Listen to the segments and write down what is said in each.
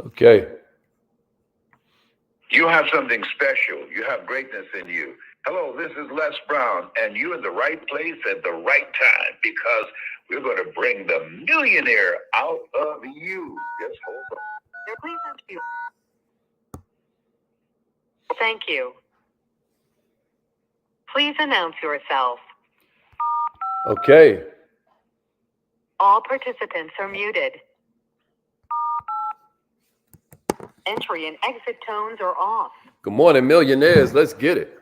Okay. You have something special. You have greatness in you. Hello, this is Les Brown, and you're in the right place at the right time because we're going to bring the millionaire out of you. Just hold on. Please enter Thank you. Please announce yourself. Okay. All participants are muted. Entry and exit tones are off. Good morning, millionaires. Let's get it.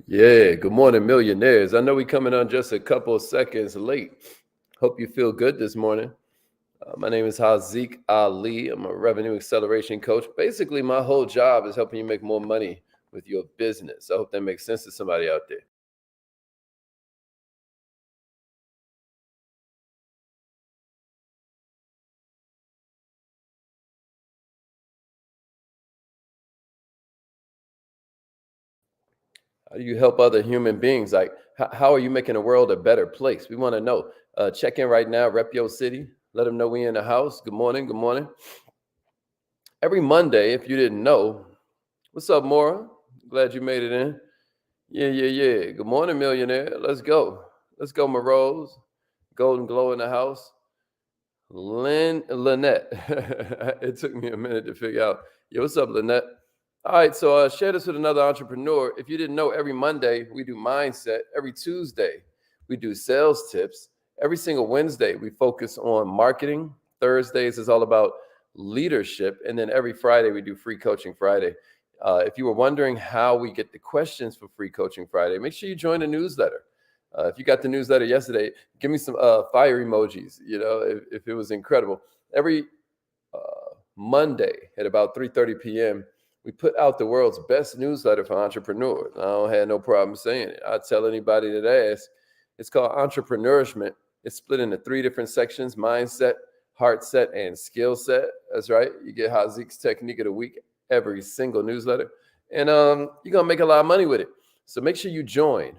Yeah, good morning, millionaires. I know we coming on just a couple of seconds late. Hope you feel good this morning. My name is Haziq Ali. I'm a revenue acceleration coach. Basically, my whole job is helping you make more money with your business. I hope that makes sense to somebody out there. How do you help other human beings? Like, how are you making the world a better place? We want to know. Check in right now, rep your city. Let them know we in the house. Good morning. Good morning. Every Monday, if you didn't know, what's up, Maura? Glad you made it in. Yeah. Good morning, millionaire. Let's go. Let's go, Morose. Golden Glow in the house. Lynette. It took me a minute to figure out. Yo, what's up, Lynette? All right, so share this with another entrepreneur. If you didn't know, every Monday we do mindset. Every Tuesday we do sales tips. Every single Wednesday we focus on marketing. Thursdays is all about leadership, and then every Friday we do free coaching Friday. If you were wondering how we get the questions for free coaching Friday, make sure you join the newsletter. If you got the newsletter yesterday, give me some fire emojis. You know, if it was incredible. Every Monday at about 3:30 p.m., we put out the world's best newsletter for entrepreneurs. I don't have no problem saying it. I tell anybody that asks. It's called Entrepreneurishment. It's split into three different sections: mindset, heart set, and skill set. That's right. You get Haziq's technique of the week every single newsletter, and you're gonna make a lot of money with it. So make sure you join.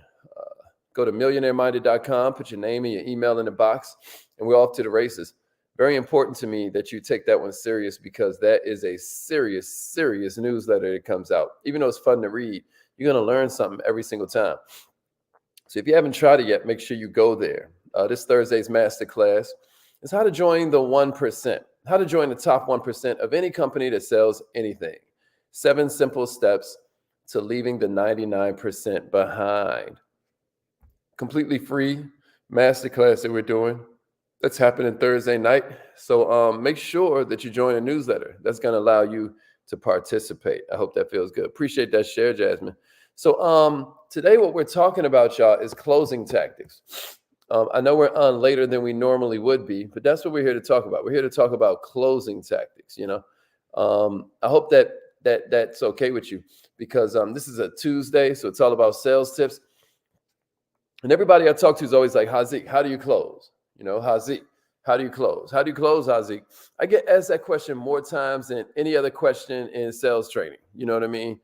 Go to millionaireminded.com, put your name and your email in the box, and we're off to the races. Very important to me that you take that one serious because that is a serious newsletter that comes out. Even though it's fun to read, you're going to learn something every single time. So if you haven't tried it yet, make sure you go there. This Thursday's masterclass is how to join the 1%, how to join the top 1% of any company that sells anything. 7 simple steps to leaving the 99% behind. Completely free masterclass that we're doing. That's happening Thursday night. So make sure that you join a newsletter. That's going to allow you to participate. I hope that feels good. Appreciate that share, Jasmine. So today what we're talking about, y'all, is closing tactics. I know we're on later than we normally would be, but that's what we're here to talk about. We're here to talk about closing tactics. I hope that's okay with you because this is a Tuesday, so it's all about sales tips. And everybody I talk to is always like, Haziq, how do you close? Haziq, how do you close? How do you close, Haziq? I get asked that question more times than any other question in sales training. You know what I mean?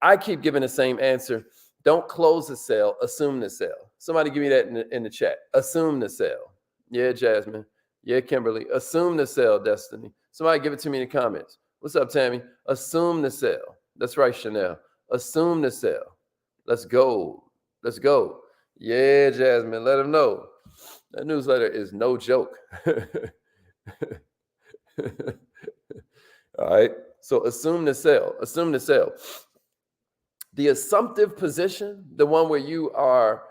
I keep giving the same answer. Don't close the sale, assume the sale. Somebody give me that in the chat. Assume the sale. Yeah, Jasmine. Yeah, Kimberly. Assume the sale, Destiny. Somebody give it to me in the comments. What's up, Tammy? Assume the sale. That's right, Chanel. Assume the sale. Let's go. Let's go. Yeah, Jasmine. Let them know. That newsletter is no joke. All right. So assume the sale. Assume the sale. The assumptive position, the one where you are,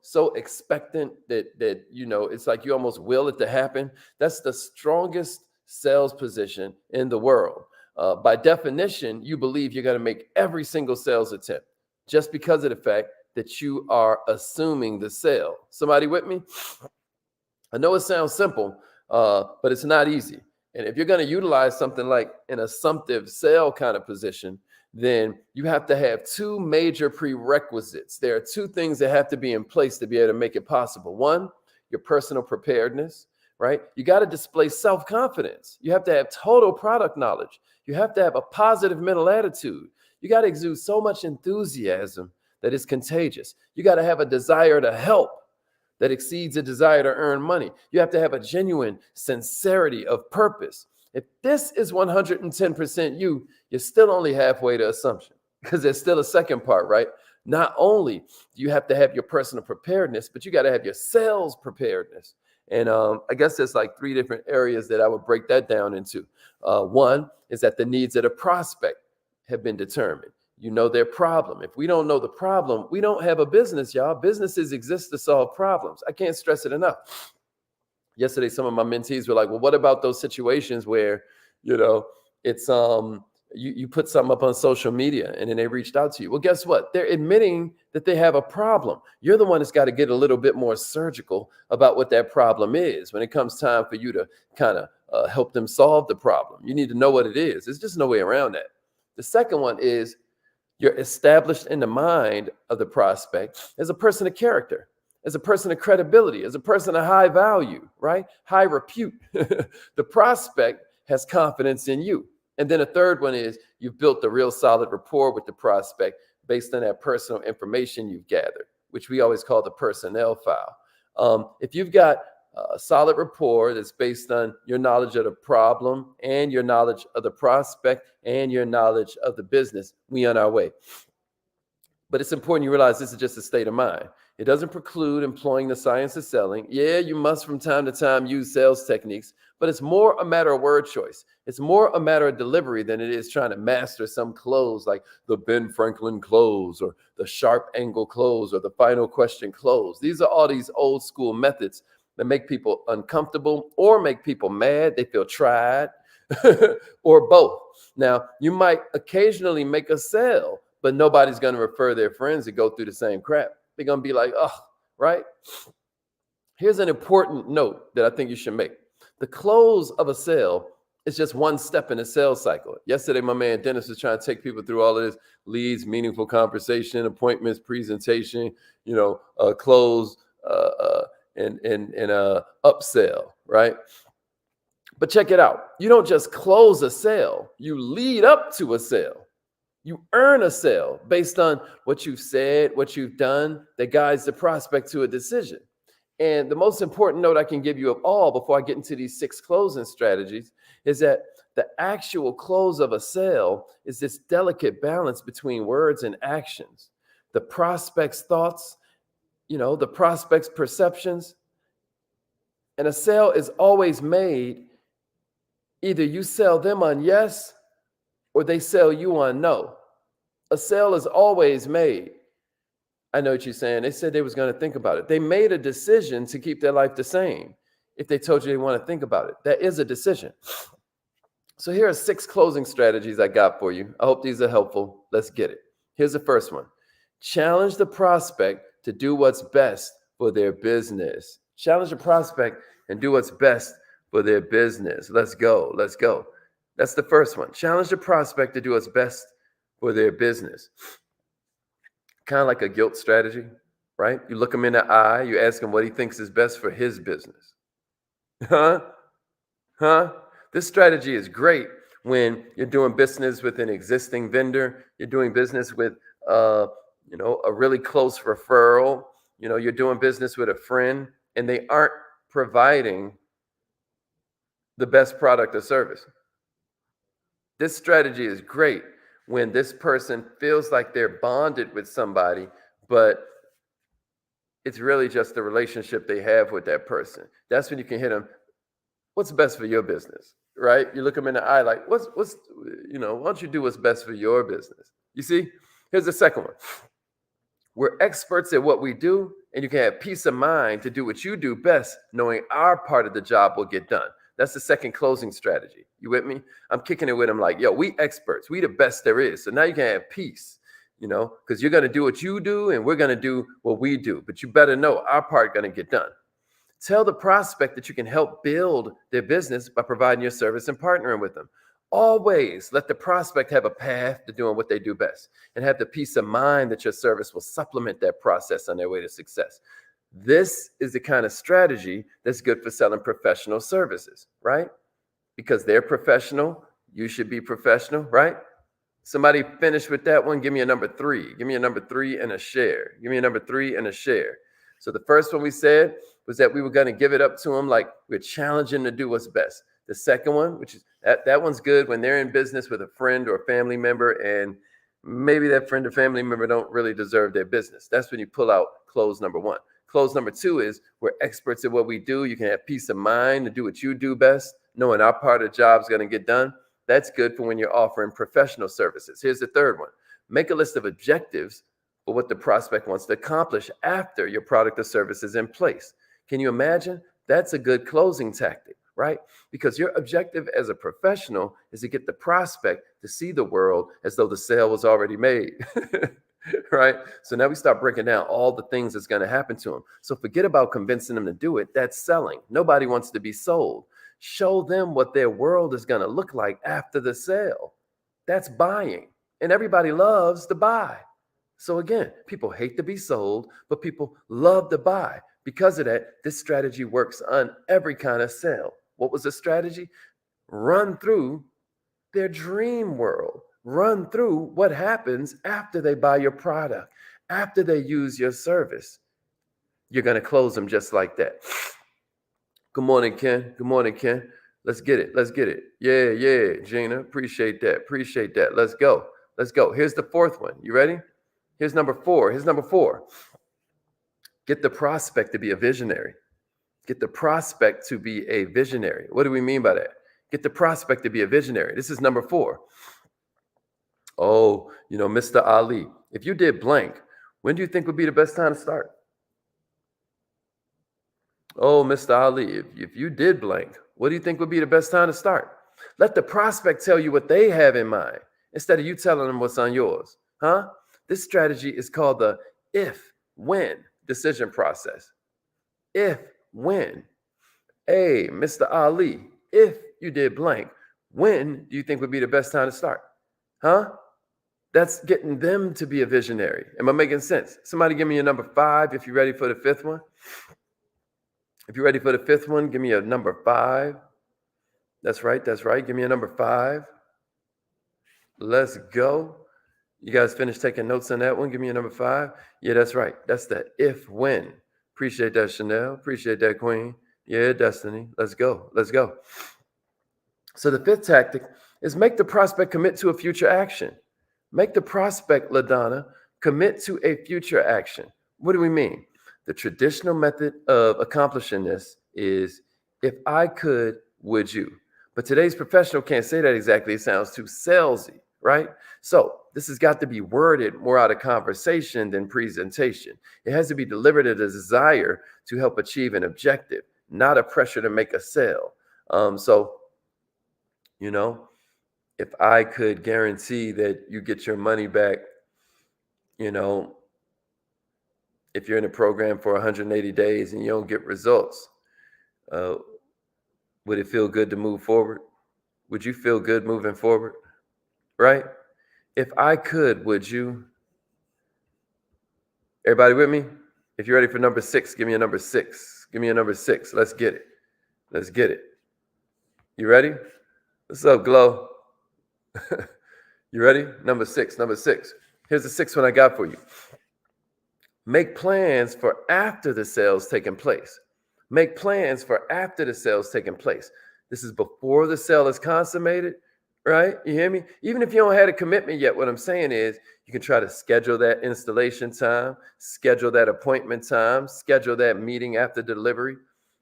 so expectant that it's like you almost will it to happen. That's the strongest sales position in the world. By definition, you believe you're going to make every single sales attempt just because of the fact that you are assuming the sale. Somebody with me? I know it sounds simple, but it's not easy. And if you're going to utilize something like an assumptive sale kind of position, then you have to have two major prerequisites. There are two things that have to be in place to be able to make it possible. One, your personal preparedness, right? You got to display self-confidence. You have to have total product knowledge. You have to have a positive mental attitude. You got to exude so much enthusiasm that it's contagious. You got to have a desire to help that exceeds a desire to earn money. You have to have a genuine sincerity of purpose. If this is 110% you, you're still only halfway to assumption, because there's still a second part, right? Not only do you have to have your personal preparedness, but you got to have your sales preparedness. And I guess there's like 3 different areas that I would break that down into. One is that the needs of the prospect have been determined. You know their problem. If we don't know the problem, we don't have a business, y'all. Businesses exist to solve problems. I can't stress it enough. Yesterday, some of my mentees were like, well, what about those situations where, it's you put something up on social media and then they reached out to you? Well, guess what? They're admitting that they have a problem. You're the one that's got to get a little bit more surgical about what that problem is when it comes time for you to kind of help them solve the problem. You need to know what it is. There's just no way around that. The second one is you're established in the mind of the prospect as a person of character, as a person of credibility, as a person of high value, right? High repute. The prospect has confidence in you. And then a third one is you've built a real solid rapport with the prospect based on that personal information you've gathered, which we always call the personnel file. If you've got a solid rapport that's based on your knowledge of the problem and your knowledge of the prospect and your knowledge of the business, we on our way. But it's important you realize this is just a state of mind. It doesn't preclude employing the science of selling. Yeah, you must from time to time use sales techniques, but it's more a matter of word choice. It's more a matter of delivery than it is trying to master some close like the Ben Franklin close or the sharp angle close or the final question close. These are all these old school methods that make people uncomfortable or make people mad. They feel tried or both. Now, you might occasionally make a sale, but nobody's going to refer their friends to go through the same crap. They're going to be like, oh, right? Here's an important note that I think you should make. The close of a sale is just one step in the sales cycle. Yesterday, my man Dennis was trying to take people through all of this: leads, meaningful conversation, appointments, presentation, close, and upsell, right? But check it out. You don't just close a sale. You lead up to a sale. You earn a sale based on what you've said, what you've done that guides the prospect to a decision. And the most important note I can give you of all before I get into these 6 closing strategies is that the actual close of a sale is this delicate balance between words and actions. The prospect's thoughts, the prospect's perceptions. And a sale is always made. Either you sell them on yes, or they sell you on no. A sale is always made. I know what you're saying. They said they was going to think about it. They made a decision to keep their life the same. If they told you they want to think about it, that is a decision. So here are 6 closing strategies I got for you. I hope these are helpful. Let's get it. Here's the first one. Challenge the prospect to do what's best for their business. Challenge the prospect and do what's best for their business. Let's go. Let's go. That's the first one. Challenge the prospect to do what's best for their business. Kind of like a guilt strategy, right? You look him in the eye, you ask him what he thinks is best for his business. This strategy is great when you're doing business with an existing vendor, you're doing business with a really close referral, you're doing business with a friend and they aren't providing the best product or service. This strategy is great when this person feels like they're bonded with somebody, but it's really just the relationship they have with that person. That's when you can hit them. What's best for your business, right? You look them in the eye like, why don't you do what's best for your business? You see, here's the second one. We're experts at what we do, and you can have peace of mind to do what you do best, knowing our part of the job will get done. That's the second closing strategy. You with me? I'm kicking it with them like, yo, we experts. We the best there is. So now you can have peace, because you're going to do what you do and we're going to do what we do. But you better know our part going to get done. Tell the prospect that you can help build their business by providing your service and partnering with them. Always let the prospect have a path to doing what they do best and have the peace of mind that your service will supplement that process on their way to success. This is the kind of strategy that's good for selling professional services, right? Because they're professional, you should be professional, right? Somebody finished with that one. Give me a number 3. Give me a number 3 and a share. Give me a number 3 and a share. So the first one we said was that we were going to give it up to them like we're challenging them to do what's best. The second one, which is that one's good when they're in business with a friend or a family member, and maybe that friend or family member don't really deserve their business. That's when you pull out close number 1. Close number 2 is we're experts at what we do. You can have peace of mind to do what you do best, knowing our part of the job is going to get done. That's good for when you're offering professional services. Here's the third one. Make a list of objectives for what the prospect wants to accomplish after your product or service is in place. Can you imagine? That's a good closing tactic, right? Because your objective as a professional is to get the prospect to see the world as though the sale was already made, right? So now we start breaking down all the things that's going to happen to them. So forget about convincing them to do it. That's selling. Nobody wants to be sold. Show them what their world is going to look like after the sale. That's buying. And everybody loves to buy. So again, people hate to be sold, but people love to buy. Because of that, this strategy works on every kind of sale. What was the strategy? Run through their dream world. Run through what happens after they buy your product, after they use your service. You're going to close them just like that. Good morning, Ken. Good morning, Ken. Let's get it. Let's get it. Yeah, Gina. Appreciate that. Appreciate that. Let's go. Let's go. Here's the fourth one. You ready? Here's number 4. Here's number 4. Get the prospect to be a visionary. Get the prospect to be a visionary. What do we mean by that? Get the prospect to be a visionary. This is number 4. Oh, Mr. Ali, if you did blank, when do you think would be the best time to start? Oh, Mr. Ali, if you did blank, what do you think would be the best time to start? Let the prospect tell you what they have in mind instead of you telling them what's on yours. Huh? This strategy is called the if-when decision process. If, when. Hey, Mr. Ali, if you did blank, when do you think would be the best time to start? Huh? That's getting them to be a visionary. Am I making sense? Somebody give me a number 5 if you're ready for the 5th one. If you're ready for the 5th one, give me a number 5. That's right. That's right. Give me a number 5. Let's go. You guys finished taking notes on that one? Give me a number 5. Yeah, that's right. That's the if when. Appreciate that, Chanel. Appreciate that, Queen. Yeah, Destiny. Let's go. Let's go. So the 5th tactic is make the prospect commit to a future action. Make the prospect, LaDonna, commit to a future action. What do we mean? The traditional method of accomplishing this is if I could, would you? But today's professional can't say that exactly. It sounds too salesy, right? So this has got to be worded more out of conversation than presentation. It has to be delivered as a desire to help achieve an objective, not a pressure to make a sale. If I could guarantee that you get your money back, if you're in a program for 180 days and you don't get results, would it feel good to move forward? Would you feel good moving forward? Right? If I could, would you? Everybody with me? If you're ready for number 6, give me a number 6. Give me a number 6. Let's get it. Let's get it. You ready? What's up, Glow? You ready? Number 6. Number 6. Here's the 6th one I got for you. Make plans for after the sale's taking place. Make plans for after the sale's taking place. This is before the sale is consummated, right? You hear me? Even if you don't have a commitment yet, what I'm saying is you can try to schedule that installation time, schedule that appointment time, schedule that meeting after delivery.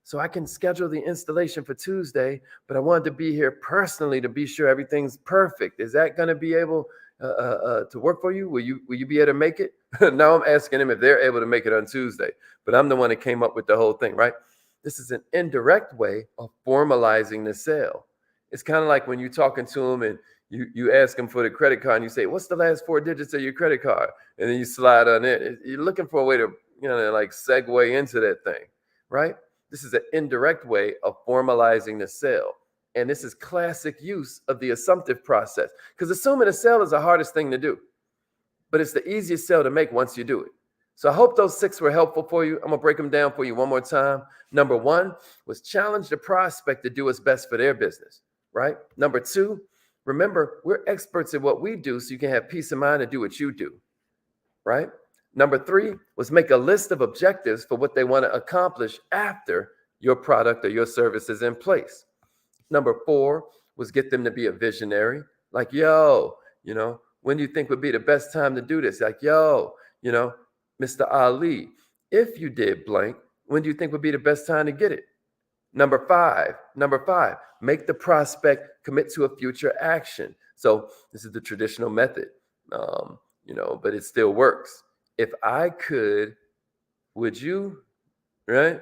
So I can schedule the installation for Tuesday, but I wanted to be here personally to be sure everything's perfect. Is that going to be able to work for you? Will you be able to make it? Now I'm asking them if they're able to make it on Tuesday, but I'm the one that came up with the whole thing, right? This is an indirect way of formalizing the sale. It's kind of like when you're talking to them and you ask them for the credit card and you say, what's the last 4 digits of your credit card? And then you slide on it. You're looking for a way to, segue into that thing, right? This is an indirect way of formalizing the sale. And this is classic use of the assumptive process, because assuming a sale is the hardest thing to do, but it's the easiest sale to make once you do it. So I hope those 6 were helpful for you. I'm going to break them down for you one more time. Number 1 was challenge the prospect to do what's best for their business, right? Number 2, remember, we're experts at what we do so you can have peace of mind and do what you do, right? Number 3 was make a list of objectives for what they want to accomplish after your product or your service is in place. Number 4 was get them to be a visionary. Like, yo, when do you think would be the best time to do this? Like, yo, Mr. Ali, if you did blank, when do you think would be the best time to get it? Number five, make the prospect commit to a future action. So this is the traditional method, but it still works. If I could, would you, right?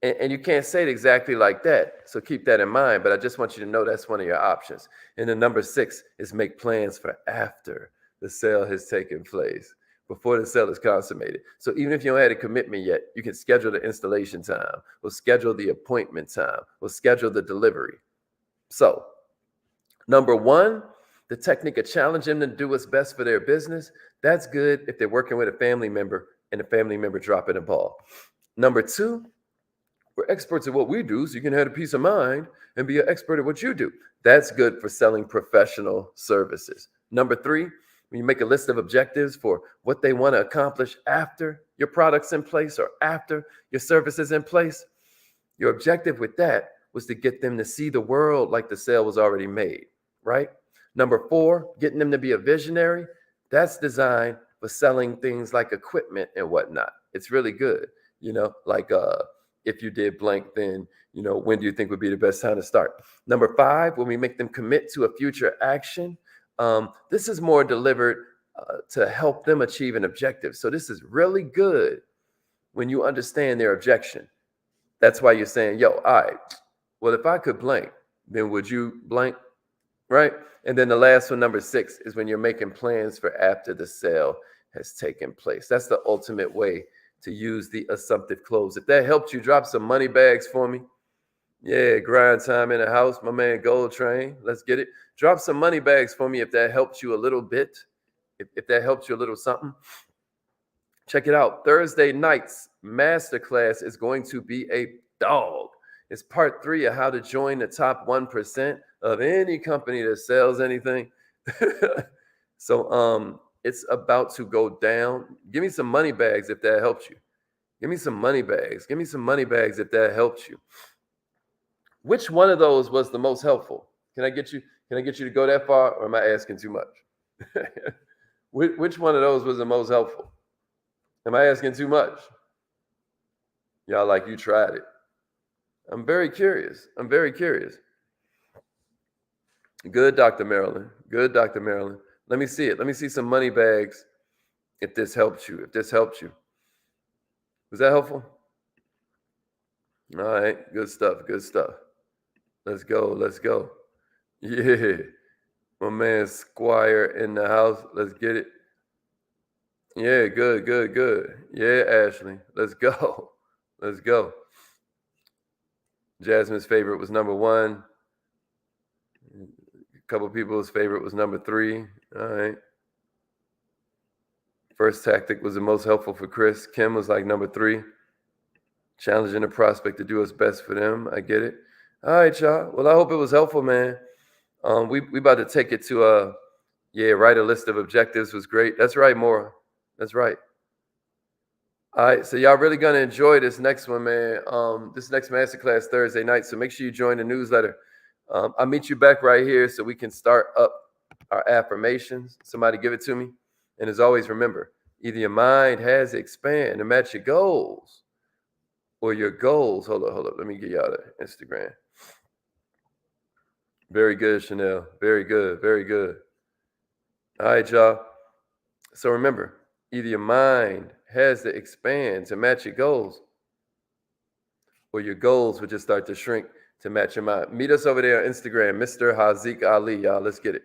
And you can't say it exactly like that. So keep that in mind. But I just want you to know that's one of your options. And then number 6 is make plans for after the sale has taken place, before the sale is consummated. So even if you don't have a commitment yet, you can schedule the installation time, or schedule the appointment time, or schedule the delivery. So number 1, the technique of challenging them to do what's best for their business. That's good if they're working with a family member and the family member dropping the ball. Number 2, we're experts at what we do, so you can have a peace of mind and be an expert at what you do. That's good for selling professional services. Number 3, when you make a list of objectives for what they want to accomplish after your product's in place or after your service is in place, your objective with that was to get them to see the world like the sale was already made, right? Number 4, getting them to be a visionary. That's designed for selling things like equipment and whatnot. It's really good, like if you did blank, then, when do you think would be the best time to start? Number 5, when we make them commit to a future action, this is more delivered to help them achieve an objective. So this is really good when you understand their objection. That's why you're saying, yo, all right, well, if I could blank, then would you blank, right? And then the last one, number 6, is when you're making plans for after the sale has taken place. That's the ultimate way to use the assumptive close. If that helped you, drop some money bags for me. Yeah, grind time in the house. My man Gold Train. Let's get it. Drop some money bags for me if that helped you a little bit. If that helps you a little something. Check it out. Thursday night's masterclass is going to be a dog. It's part 3 of how to join the top 1% of any company that sells anything. So it's about to go down. Give me some money bags if that helps you. Give me some money bags. Give me some money bags if that helps you. Which one of those was the most helpful? Can I get you to go that far, or am I asking too much? Which one of those was the most helpful? Am I asking too much? Y'all like, you tried it. I'm very curious. Good, Dr. Marilyn. Good, Dr. Marilyn. Let me see it. Let me see some money bags if this helps you. Was that helpful? All right. Good stuff. Let's go. Yeah. My man Squire in the house. Let's get it. Yeah, good. Yeah, Ashley. Let's go. Jasmine's favorite was number 1. A couple people's favorite was number 3. All right. First tactic was the most helpful for Chris. Kim was like number 3. Challenging the prospect to do what's best for them. I get it. All right, y'all. Well, I hope it was helpful, man. We about to take it to write a list of objectives was great. That's right, Maura. That's right. All right, so y'all really gonna enjoy this next one, man. This next masterclass Thursday night. So make sure you join the newsletter. I'll meet you back right here so we can start up our affirmations. Somebody give it to me. And as always, remember, either your mind has to expand to match your goals, or your goals. Hold up. Let me get y'all the Instagram. Very good, Chanel. Very good. All right, y'all. So remember, either your mind has to expand to match your goals, or your goals would just start to shrink to match your mind. Meet us over there on Instagram, Mr. Haziq Ali, y'all. Let's get it.